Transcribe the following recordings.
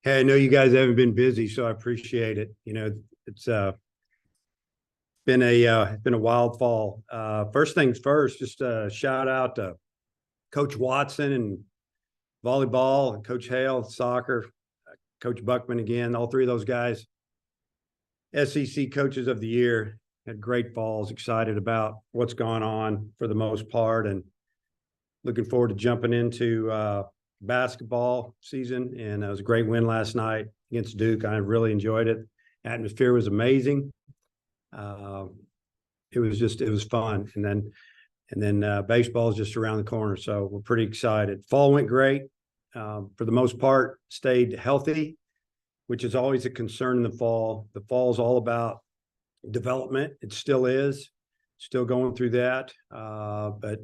Hey, I know you guys haven't been busy, so I appreciate it. It's been a wild fall. First things first, just a shout out to Coach Watson and volleyball, and Coach Hale soccer, Coach Buckman again. All three of those guys, SEC coaches of the year, had great falls. Excited about what's gone on for the most part, and looking forward to jumping into basketball season. And it was a great win last night against Duke. I really enjoyed it. Atmosphere was amazing. Uh, it was fun. And then baseball is just around the corner, so we're pretty excited. Fall went great. For the most part, stayed healthy, which is always a concern in the fall. The fall is all about development. It still is, still going through that, but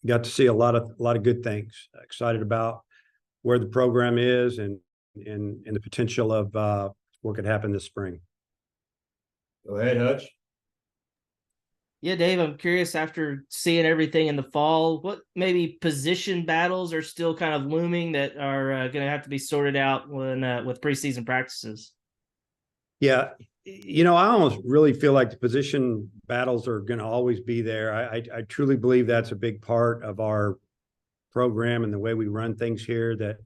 got to see a lot of good things. Excited about where the program is and the potential of what could happen this spring. Go ahead, Hutch. Yeah, Dave, I'm curious, after seeing everything in the fall, what maybe position battles are still kind of looming that are going to have to be sorted out with preseason practices? Yeah, I almost really feel like the position battles are going to always be there. I truly believe that's a big part of our program and the way we run things here, that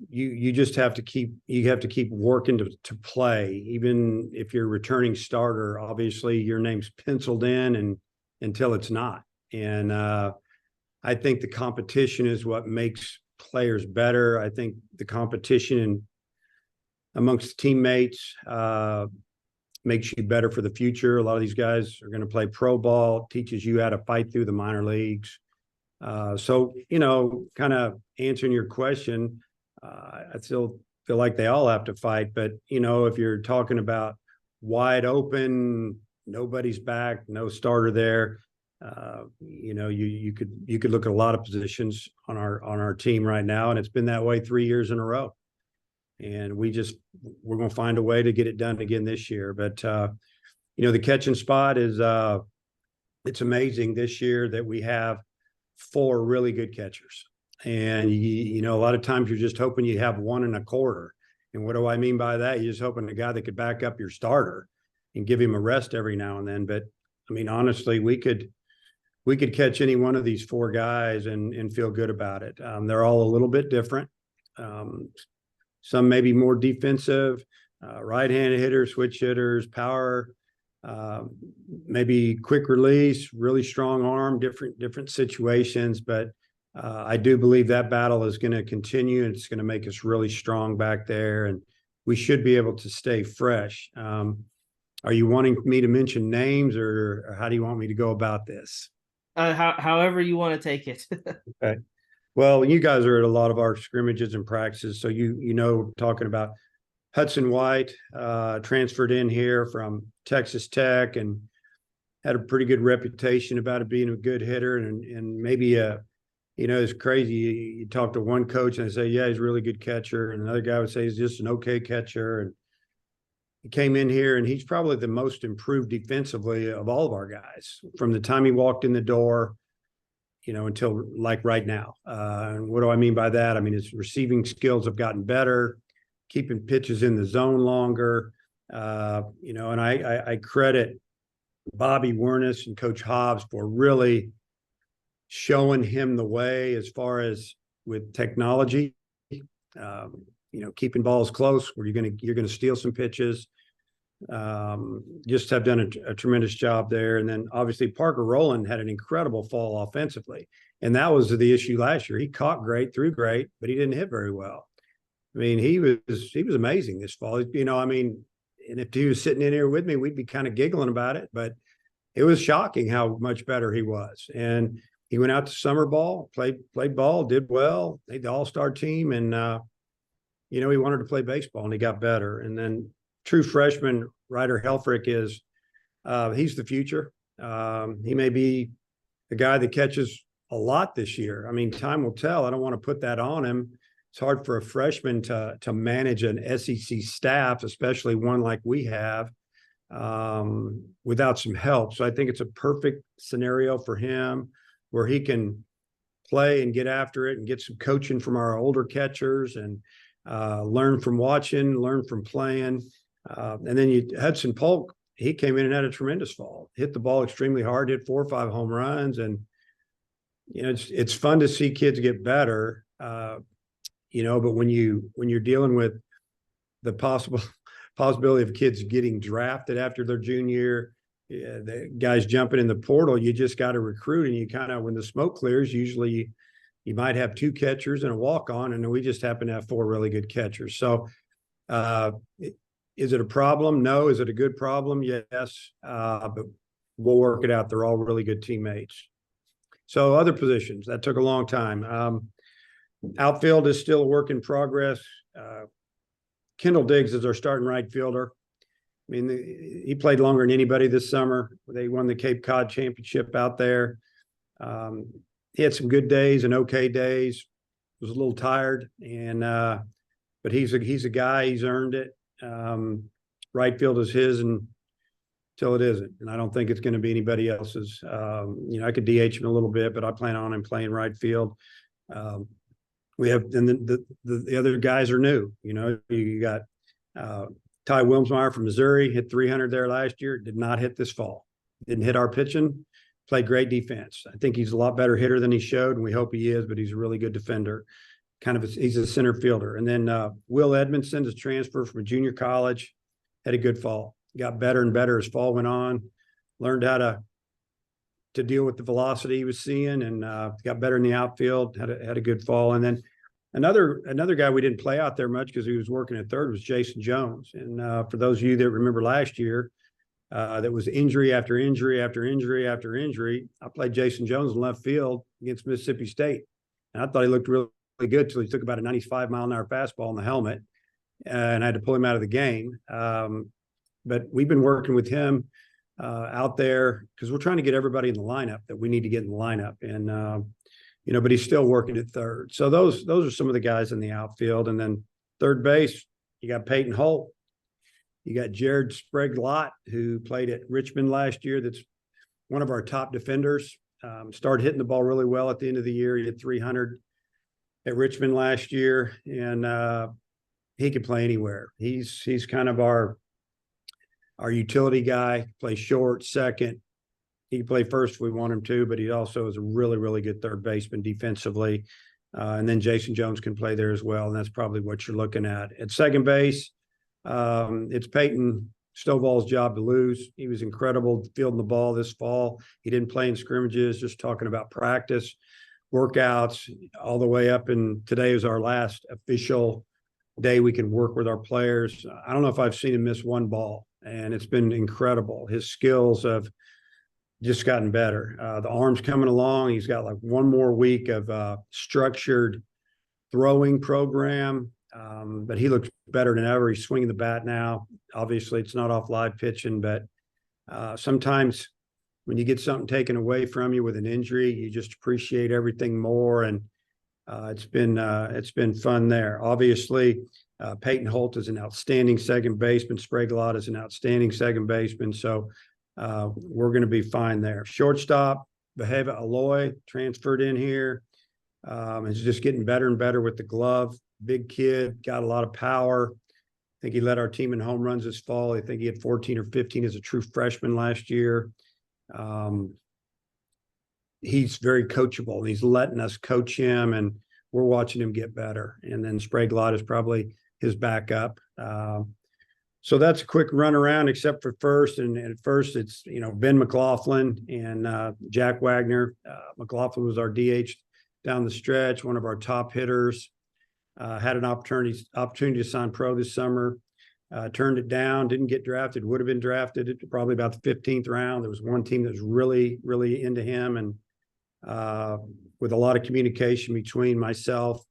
you just have to keep working to play. Even if you're a returning starter, obviously your name's penciled in and until it's not. And I think the competition is what makes players better. I think the competition amongst teammates makes you better for the future. A lot of these guys are going to play pro ball, teaches you how to fight through the minor leagues. So, kind of answering your question, I still feel like they all have to fight. But, if you're talking about wide open, nobody's back, no starter there, you could look at a lot of positions on our team right now, and it's been that way 3 years in a row. And we're going to find a way to get it done again this year. But, the catching spot is it's amazing this year that we have 4 really good catchers. And, a lot of times you're just hoping you have 1 and a quarter. And what do I mean by that? You're just hoping a guy that could back up your starter and give him a rest every now and then. But, I mean, honestly, we could catch any one of these 4 guys and feel good about it. They're all a little bit different. Some maybe more defensive, right-handed hitters, switch hitters, power, maybe quick release, really strong arm, different situations. But I do believe that battle is going to continue, and it's going to make us really strong back there, and we should be able to stay fresh. Are you wanting me to mention names, or how do you want me to go about this? However you want to take it. Okay. Well, you guys are at a lot of our scrimmages and practices, so talking about Hudson White, transferred in here from Texas Tech and had a pretty good reputation about it being a good hitter, and maybe it's crazy. You talk to one coach and they say, yeah, he's a really good catcher, and another guy would say he's just an okay catcher. And he came in here, and he's probably the most improved defensively of all of our guys from the time he walked in the door, until like right now. And what do I mean by that? I mean, his receiving skills have gotten better, keeping pitches in the zone longer. And I credit Bobby Wernis and Coach Hobbs for really showing him the way as far as with technology, keeping balls close where you're going to steal some pitches. Just have done a tremendous job there. And then obviously Parker Rowland had an incredible fall offensively. And that was the issue last year. He caught great, threw great, but he didn't hit very well. I mean, he was amazing this fall. And if he was sitting in here with me, we'd be kind of giggling about it, but it was shocking how much better he was. And he went out to summer ball, played ball, did well, made the all-star team. And, he wanted to play baseball, and he got better. And then true freshman Ryder Helfrich he's the future. He may be the guy that catches a lot this year. I mean, time will tell. I don't want to put that on him. It's hard for a freshman to manage an SEC staff, especially one like we have, without some help. So I think it's a perfect scenario for him where he can play and get after it and get some coaching from our older catchers. And learn from watching, learn from playing. And then Hudson Polk, he came in and had a tremendous fall, hit the ball extremely hard, hit 4 or 5 home runs. And, it's fun to see kids get better, but when you're dealing with the possibility of kids getting drafted after their junior year, the guys jumping in the portal, you just got to recruit. And you kind of, when the smoke clears, usually you might have 2 catchers and a walk-on, and we just happen to have 4 really good catchers. So is it a problem? No. Is it a good problem? Yes. But we'll work it out. They're all really good teammates. So other positions, that took a long time. Outfield is still a work in progress. Kendall Diggs is our starting right fielder. I mean, he played longer than anybody this summer. They won the Cape Cod Championship out there. He had some good days and okay days. Was a little tired, but he's a guy. He's earned it. Right field is his until it isn't, and I don't think it's going to be anybody else's. I could DH him a little bit, but I plan on him playing right field. We have, and the other guys are new. You got Ty Wilmsmeyer from Missouri, hit 300 there last year. Did not hit this fall. Didn't hit our pitching. Played great defense. I think he's a lot better hitter than he showed, and we hope he is. But he's a really good defender. He's a center fielder. And then Will Edmondson is transferred from a junior college. Had a good fall. Got better and better as fall went on. Learned how to deal with the velocity he was seeing, and got better in the outfield. Had a good fall. And then another guy we didn't play out there much because he was working at third was Jason Jones. And for those of you that remember last year, that was injury after injury after injury after injury. I played Jason Jones in left field against Mississippi State, and I thought he looked really good until he took about a 95-mile-an-hour fastball in the helmet, and I had to pull him out of the game. But we've been working with him out there because we're trying to get everybody in the lineup that we need to get in the lineup. And but he's still working at third. So those are some of the guys in the outfield. And then third base, you got Peyton Holt. You got Jared Sprague-Lott, who played at Richmond last year. That's one of our top defenders. Started hitting the ball really well at the end of the year. He hit 300 at Richmond last year, and he could play anywhere. He's kind of our utility guy. Play short, second. He can play first if we want him to, but he also is a really, really good third baseman defensively. And then Jason Jones can play there as well, and that's probably what you're looking at. At second base, it's Peyton Stovall's job to lose. He was incredible fielding the ball this fall. He didn't play in scrimmages, just talking about practice, workouts, all the way up. And today is our last official day we can work with our players. I don't know if I've seen him miss one ball, and it's been incredible. His skills have just gotten better. The arm's coming along. He's got like one more week of structured throwing program. But he looks better than ever. He's swinging the bat now. Obviously, it's not off live pitching, but sometimes when you get something taken away from you with an injury, you just appreciate everything more. And it's been fun there. Obviously, Peyton Holt is an outstanding second baseman. Sprague-Lott is an outstanding second baseman. So we're going to be fine there. Shortstop, Beheva Aloy transferred in here. Is just getting better and better with the glove. Big kid, got a lot of power. I think he led our team in home runs this fall. I think he had 14 or 15 as a true freshman last year. He's very coachable, and he's letting us coach him, and we're watching him get better. And then Sprague-Lott is probably his backup. So that's a quick run around, except for first. And at first, it's Ben McLaughlin and Jack Wagner. McLaughlin was our DH down the stretch, one of our top hitters. Had an opportunity to sign pro this summer. Turned it down, didn't get drafted, would have been drafted at probably about the 15th round. There was one team that was really, really into him, and with a lot of communication between myself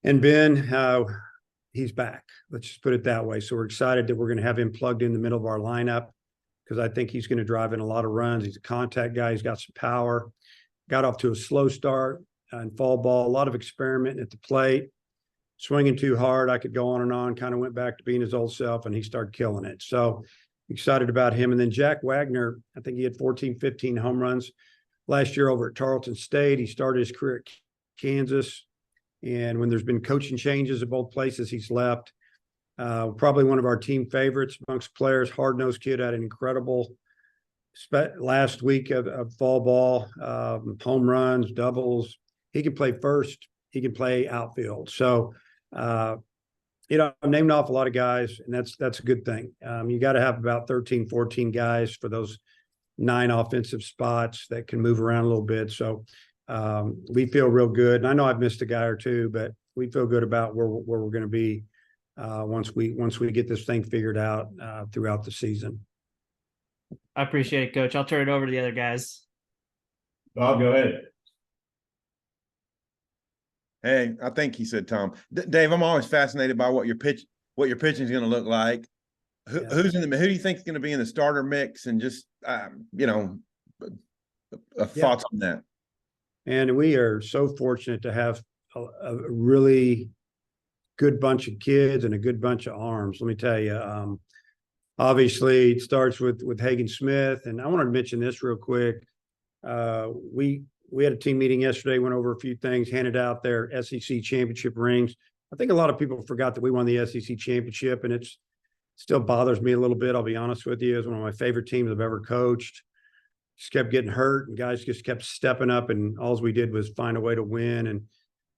and Ben, he's back. Let's just put it that way. So we're excited that we're going to have him plugged in the middle of our lineup, because I think he's going to drive in a lot of runs. He's a contact guy. He's got some power. Got off to a slow start in fall ball, a lot of experimenting at the plate. Swinging too hard, I could go on and on, kind of went back to being his old self, and he started killing it. So excited about him. And then Jack Wagner, I think he had 14, 15 home runs last year over at Tarleton State. He started his career at Kansas, And when there's been coaching changes at both places he's left, probably one of our team favorites amongst players. Hard-nosed kid, had an incredible last week of fall ball, home runs, doubles. He can play first. He can play outfield. So, I'm naming off a lot of guys, and that's a good thing. You got to have about 13, 14 guys for those 9 offensive spots that can move around a little bit. So we feel real good. And I know I've missed a guy or two, but we feel good about where we're going to be once we get this thing figured out throughout the season. I appreciate it, Coach. I'll turn it over to the other guys. Bob, go ahead. Hey, I think he said Tom. Dave, I'm always fascinated by what your pitching is going to look like. Who do you think is going to be in the starter mix, and just thoughts on that? And we are so fortunate to have a really good bunch of kids and a good bunch of arms. Let me tell you, obviously it starts with Hagen Smith. And I want to mention this real quick. We had a team meeting yesterday, went over a few things, handed out their SEC championship rings. I think a lot of people forgot that we won the SEC championship, and it still bothers me a little bit. I'll be honest with you. It's one of my favorite teams I've ever coached. Just kept getting hurt, and guys just kept stepping up, and all we did was find a way to win. And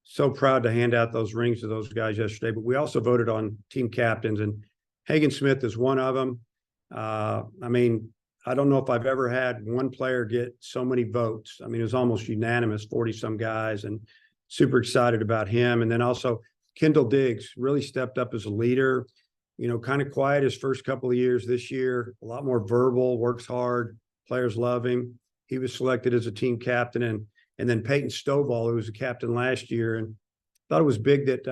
so proud to hand out those rings to those guys yesterday. But we also voted on team captains, and Hagen Smith is one of them. I don't know if I've ever had one player get so many votes. It was almost unanimous, 40-some guys, and super excited about him. And then also Kendall Diggs really stepped up as a leader, kind of quiet his first couple of years. This year, a lot more verbal, works hard. Players love him. He was selected as a team captain, and then Peyton Stovall, who was a captain last year, and thought it was big that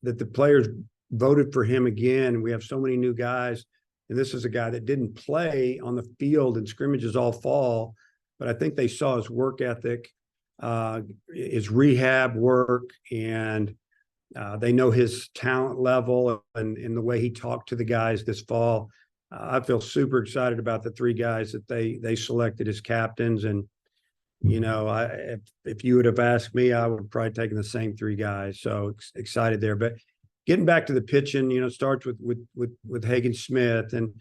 the players voted for him again. We have so many new guys, and this is a guy that didn't play on the field in scrimmages all fall, but I think they saw his work ethic, his rehab work, and they know his talent level and the way he talked to the guys this fall. I feel super excited about the 3 guys that they selected as captains. And, if you would have asked me, I would have probably taken the same 3 guys. So excited there. But getting back to the pitching, starts with Hagen Smith, and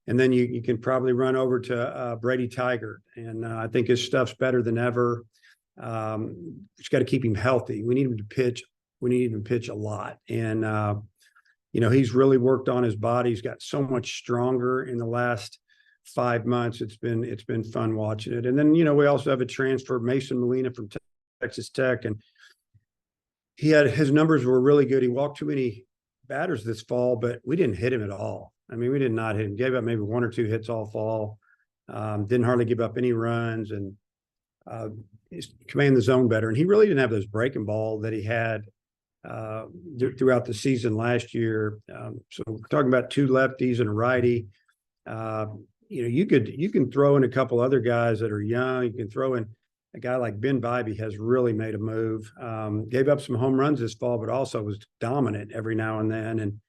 then you can probably run over to Brady Tiger. And I think his stuff's better than ever. Just got to keep him healthy. We need him to pitch. We need him to pitch a lot. And, he's really worked on his body. He's got so much stronger in the last 5 months. It's been fun watching it. And then, we also have a transfer, Mason Molina from Texas Tech, and his numbers were really good. He walked too many batters this fall, but we didn't hit him at all. We did not hit him. Gave up maybe 1 or 2 hits all fall. Didn't hardly give up any runs, and he's command the zone better. And he really didn't have those breaking ball that he had throughout the season last year. So we're talking about 2 lefties and a righty. You can throw in a couple other guys that are young. You can throw in a guy like Ben Bybee has really made a move. Gave up some home runs this fall, but also was dominant every now and then. And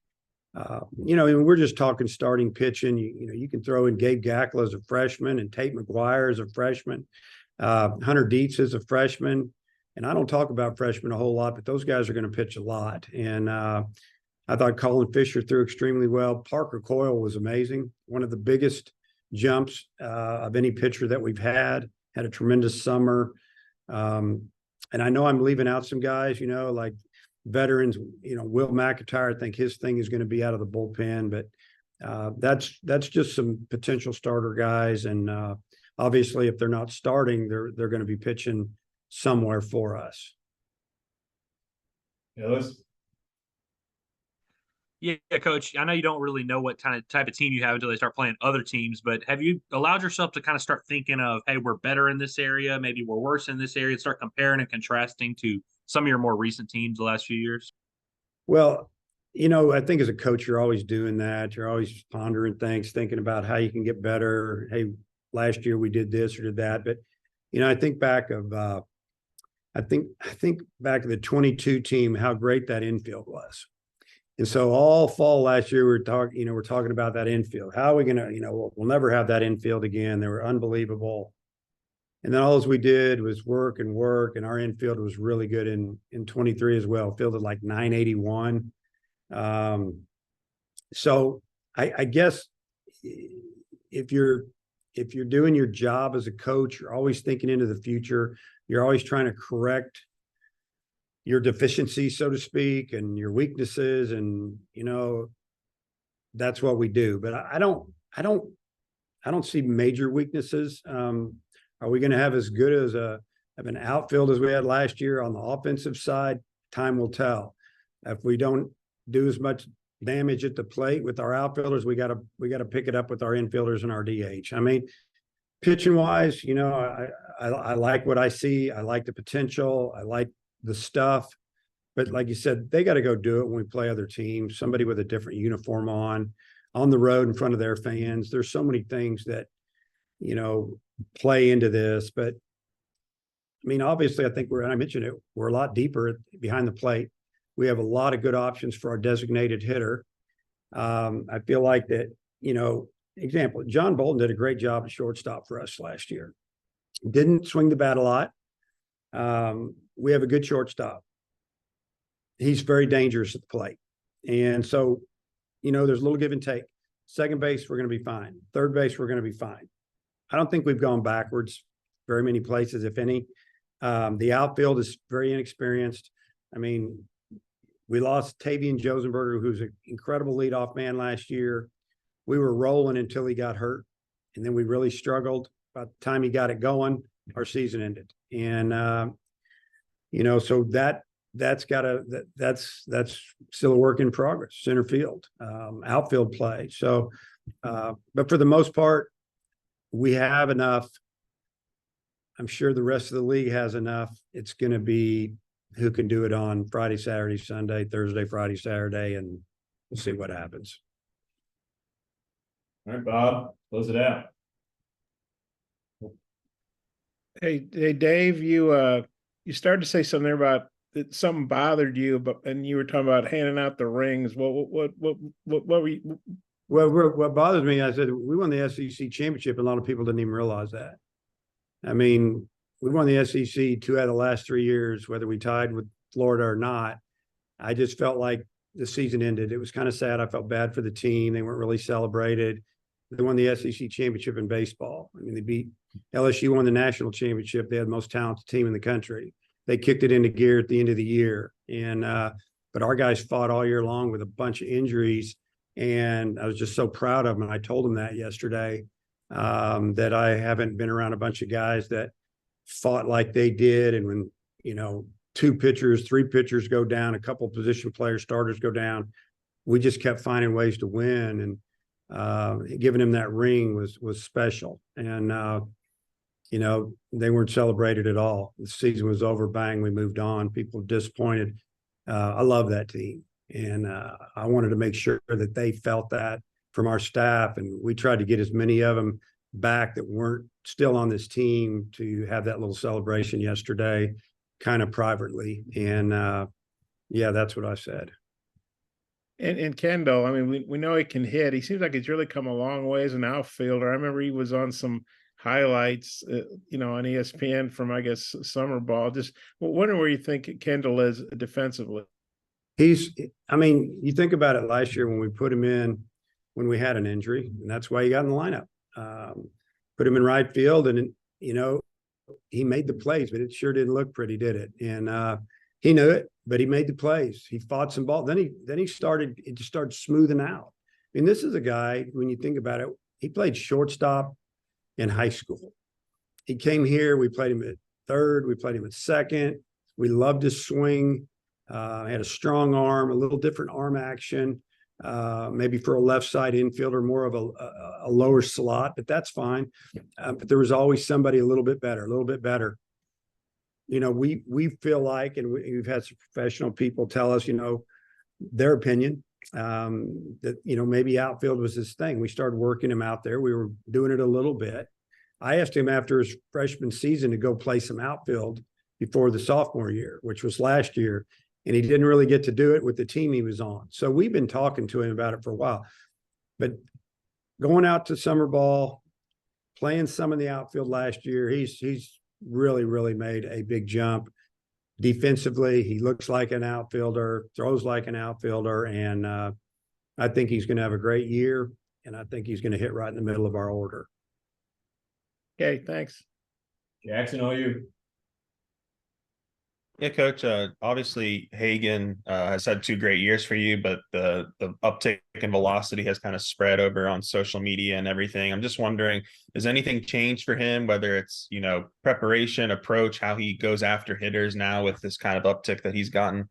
we're just talking starting pitching. You can throw in Gabe Gackle as a freshman and Tate McGuire as a freshman. Hunter Dietz is a freshman. And I don't talk about freshmen a whole lot, but those guys are going to pitch a lot. And I thought Colin Fisher threw extremely well. Parker Coyle was amazing. One of the biggest jumps of any pitcher that we've had a tremendous summer. And I know I'm leaving out some guys, like veterans, Will McIntyre. I think his thing is going to be out of the bullpen, but that's just some potential starter guys. And obviously if they're not starting, they're going to be pitching somewhere for us. Yeah, Coach, I know you don't really know what type of team you have until they start playing other teams, but have you allowed yourself to kind of start thinking of, hey, we're better in this area, maybe we're worse in this area, start comparing and contrasting to some of your more recent teams the last few years? Well, I think as a coach, you're always doing that. You're always pondering things, thinking about how you can get better. Hey, last year we did this or did that. But, I think back of I think back to the 22 team, how great that infield was. And so all fall last year, we're talking about that infield. How are we going to, we'll never have that infield again. They were unbelievable. And then all we did was work, and our infield was really good in 23 as well, fielded like 981. So I guess if you're doing your job as a coach, you're always thinking into the future. You're always trying to correct your deficiencies, so to speak, and your weaknesses. And, that's what we do. But I don't see major weaknesses. Are we going to have as good as an outfield as we had last year on the offensive side? Time will tell. If we don't do as much damage at the plate with our outfielders, we got to pick it up with our infielders and our DH. I mean, pitching wise, I like what I see. I like the potential. I like the stuff. But like you said, they got to go do it when we play other teams, somebody with a different uniform on the road in front of their fans. There's so many things that, play into this. But I mean, obviously, I think and I mentioned it, we're a lot deeper behind the plate. We have a lot of good options for our designated hitter. I feel like that, example, John Bolton did a great job at shortstop for us last year. Didn't swing the bat a lot. We have a good shortstop. He's very dangerous at the plate. And so, there's a little give and take. Second base, we're going to be fine. Third base, we're going to be fine. I don't think we've gone backwards very many places, if any. The outfield is very inexperienced. I mean, we lost Tavian Josenberger, who's an incredible leadoff man last year. We were rolling until he got hurt, and then we really struggled. By the time he got it going, our season ended. And so that's still a work in progress. Center field, outfield play. So, but for the most part, we have enough. I'm sure the rest of the league has enough. It's going to be who can do it on Friday, Saturday, Sunday, Thursday, Friday, Saturday, and we'll see what happens. All right, Bob, close it out. Hey, Dave, you started to say something there about that something bothered you, and you were talking about handing out the rings. What were you? Well, what bothers me, I said, we won the SEC championship. A lot of people didn't even realize that. I mean, we won the SEC 2 out of the last 3 years, whether we tied with Florida or not. I just felt like the season ended. It was kind of sad. I felt bad for the team. They weren't really celebrated. They won the SEC championship in baseball. I mean, they beat LSU, won the national championship. They had the most talented team in the country. They kicked it into gear at the end of the year. And but our guys fought all year long with a bunch of injuries. And I was just so proud of them. And I told them that yesterday, that I haven't been around a bunch of guys that fought like they did. And when, 2 pitchers, 3 pitchers go down, a couple position players, starters go down, we just kept finding ways to win. And giving them that ring was special. And, they weren't celebrated at all. The season was over, bang, we moved on. People were disappointed. I love that team. And I wanted to make sure that they felt that from our staff. And we tried to get as many of them back that weren't still on this team to have that little celebration yesterday, kind of privately. And yeah, that's what I said. And Kendall, I mean, we know he can hit. He seems like he's really come a long way as an outfielder. I remember he was on some highlights, on ESPN from, I guess, summer ball. Just wondering where you think Kendall is defensively. You think about it last year when we put him in when we had an injury, and that's why he got in the lineup. Put him in right field, and he made the plays, but it sure didn't look pretty, did it? And he knew it, but he made the plays. He fought some ball. Then it just started smoothing out. I mean, this is a guy, when you think about it, he played shortstop in high school. He came here, we played him at third, we played him at second. We loved his swing. Had a strong arm, a little different arm action, maybe for a left side infielder, more of a lower slot, but that's fine. But there was always somebody a little bit better. We feel like, and we've had some professional people tell us, their opinion, that, maybe outfield was his thing. We started working him out there. We were doing it a little bit. I asked him after his freshman season to go play some outfield before the sophomore year, which was last year. And he didn't really get to do it with the team he was on. So we've been talking to him about it for a while. But going out to summer ball, playing some in the outfield last year. He's really made a big jump. Defensively, he looks like an outfielder, throws like an outfielder, and I think he's going to have a great year, and I think he's going to hit right in the middle of our order. Okay, thanks. Jackson, all you. Yeah, Coach. Obviously, Hagen has had 2 great years for you, but the uptick in velocity has kind of spread over on social media and everything. I'm just wondering, has anything changed for him? Whether it's preparation, approach, how he goes after hitters now with this kind of uptick that he's gotten.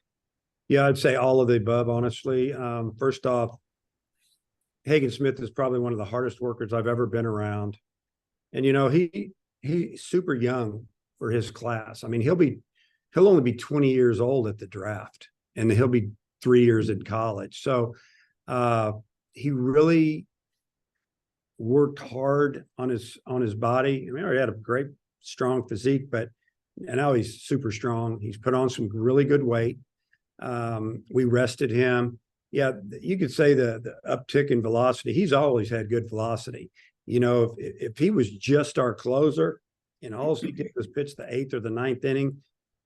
Yeah, I'd say all of the above, honestly. First off, Hagen Smith is probably one of the hardest workers I've ever been around, and he's super young for his class. I mean, he'll only be 20 years old at the draft, and he'll be 3 years in college. So he really worked hard on his body. I mean, he already had a great, strong physique, and now he's super strong. He's put on some really good weight. We rested him. Yeah, you could say the uptick in velocity. He's always had good velocity. If he was just our closer and all he did was pitch the 8th or the 9th inning,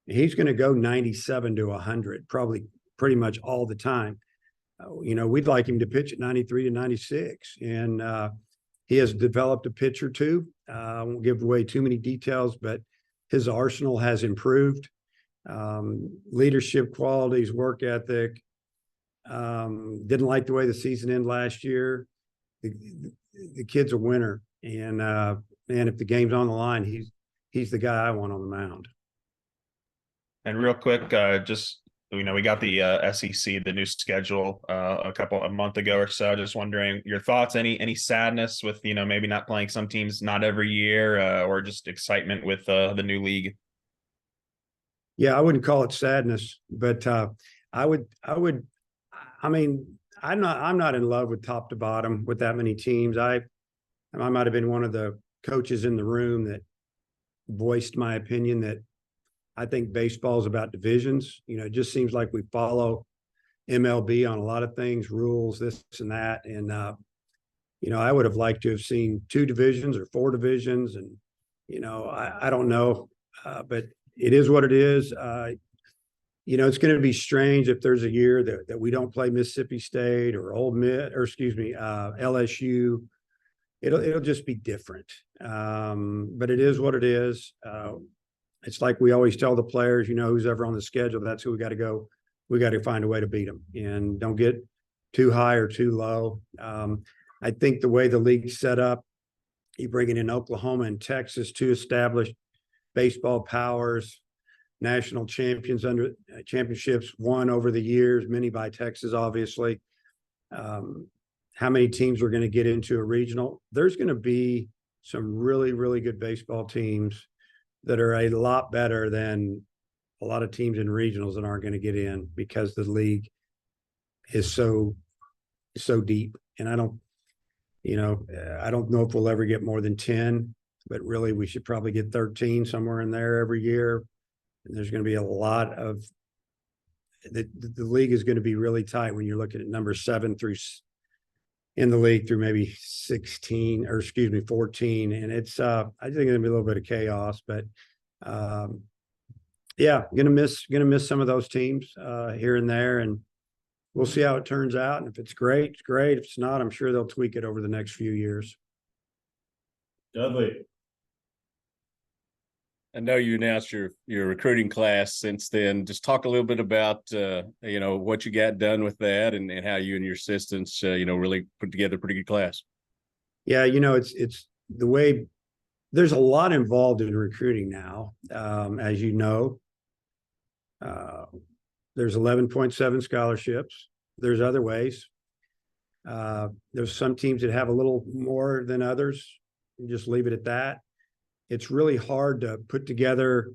he's going to go 97 to 100, probably pretty much all the time. We'd like him to pitch at 93 to 96. And he has developed a pitch or two. I won't give away too many details, but his arsenal has improved. Leadership qualities, work ethic. Didn't like the way the season ended last year. The kid's a winner. And if the game's on the line, he's the guy I want on the mound. And real quick, just we got the SEC, the new schedule a month ago or so. Just wondering your thoughts. Any sadness with maybe not playing some teams not every year, or just excitement with the new league? Yeah, I wouldn't call it sadness, but I would. I mean, I'm not in love with top to bottom with that many teams. I might have been one of the coaches in the room that voiced my opinion that I think baseball is about divisions. It just seems like we follow MLB on a lot of things, rules, this and that. And, I would have liked to have seen 2 divisions or 4 divisions. And, I don't know, but it is what it is. It's going to be strange if there's a year that we don't play Mississippi State or LSU. It'll just be different. But it is what it is. It's like we always tell the players, who's ever on the schedule, that's who we got to go. We got to find a way to beat them, and don't get too high or too low. I think the way the league's set up, you bringing in Oklahoma and Texas, 2 established baseball powers, national champions under championships won over the years, many by Texas, obviously. How many teams are going to get into a regional? There's going to be some really, really good baseball teams that are a lot better than a lot of teams in regionals that aren't going to get in because the league is so deep. And I don't know if we'll ever get more than 10, but really we should probably get 13 somewhere in there every year. And there's going to be a lot of the league is going to be really tight when you're looking at number 7 through in the league through maybe 14. And it's, I think it's gonna be a little bit of chaos, but yeah, gonna miss some of those teams here and there, and we'll see how it turns out. And if it's great, it's great. If it's not, I'm sure they'll tweak it over the next few years. Dudley. I know you announced your recruiting class since then. Just talk a little bit about what you got done with that and how you and your assistants really put together a pretty good class. Yeah, it's the way there's a lot involved in recruiting now. As you know, there's 11.7 scholarships. There's other ways. There's some teams that have a little more than others. You just leave it at that. It's really hard to put together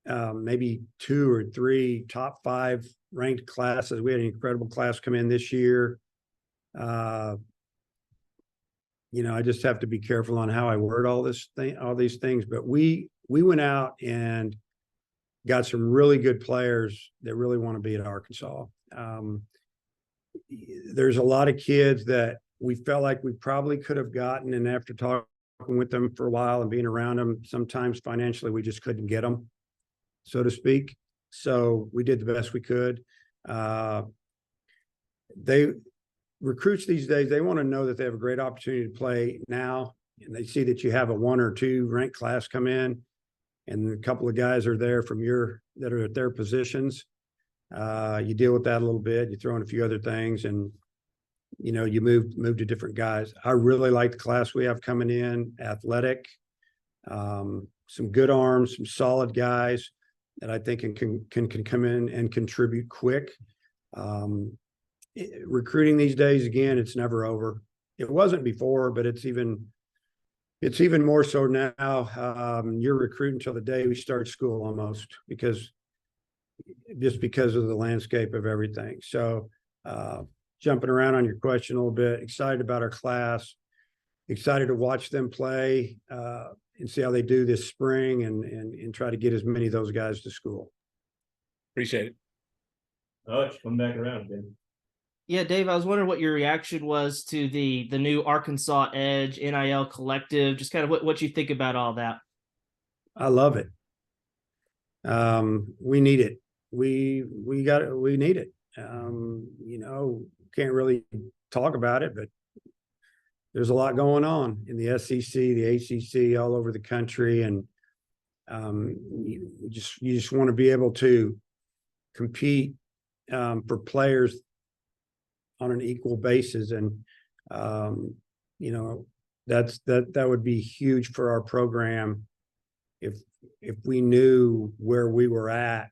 maybe 2 or 3 top 5 ranked classes. We had an incredible class come in this year. I just have to be careful on how I word all these things. But we went out and got some really good players that really want to be at Arkansas. There's a lot of kids that we felt like we probably could have gotten, and after talking with them for a while and being around them, sometimes financially we just couldn't get them, so to speak. So we did the best we could. They recruits these days, they want to know that they have a great opportunity to play now, and they see that you have a 1 or 2 ranked class come in, and a couple of guys are there from that are at their positions. You deal with that a little bit. You throw in a few other things, and you move to different guys. I really like the class we have coming in. Athletic, some good arms, some solid guys that I think can come in and contribute quick. Recruiting these days, again, it's never over. It wasn't before, but it's even more so now. You're recruiting till the day we start school almost, because of the landscape of everything. So jumping around on your question a little bit, excited about our class, excited to watch them play and see how they do this spring, and try to get as many of those guys to school. Appreciate it. Oh, come back around again. Yeah, Dave, I was wondering what your reaction was to the new Arkansas Edge NIL collective, just kind of what you think about all that. I love it. We need it. We need it. Can't really talk about it, but there's a lot going on in the SEC, the ACC, all over the country. And you just want to be able to compete for players on an equal basis. And, that would be huge for our program if we knew where we were at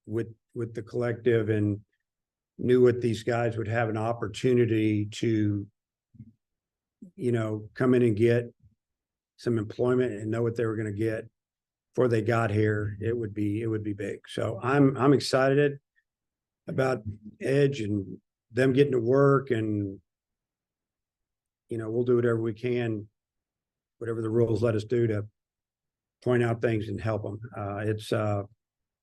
with the collective, and knew what these guys would have an opportunity to, come in and get some employment and know what they were going to get before they got here. It would be big. So I'm excited about Edge and them getting to work, and we'll do whatever we can, whatever the rules let us do, to point out things and help them. I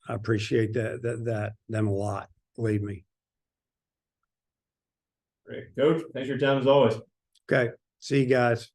appreciate them a lot, believe me. Great, Coach. Thanks for your time as always. Okay, see you guys.